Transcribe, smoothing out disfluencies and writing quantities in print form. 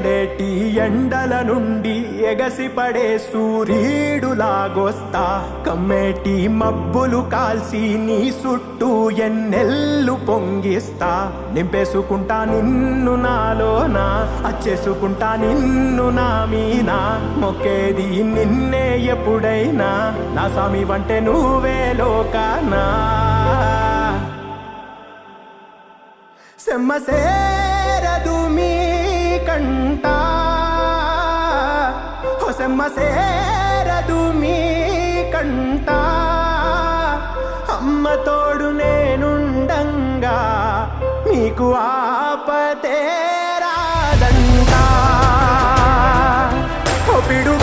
మండేటి ఎండల నుండి ఎగసిపడే సూర్యుడులాగొస్తా కమ్మేటి మబ్బులు కాల్చి నీ చుట్టూ ఎన్నెల్లు పొంగిస్తా నింపేసుకుంటా నిన్ను నాలోనా అచ్చేసుకుంటా నిన్ను నా మీనా మొక్కేది నిన్నే ఎప్పుడైనా నా స్వామి వంటే నువ్వే లోకానా సెమ్మసేరదు మీ కంట సెమ్మసేరదు మీ కంట అమ్మ తోడు నేనుండంగా మీకు ఆపతే రాదంట పిడు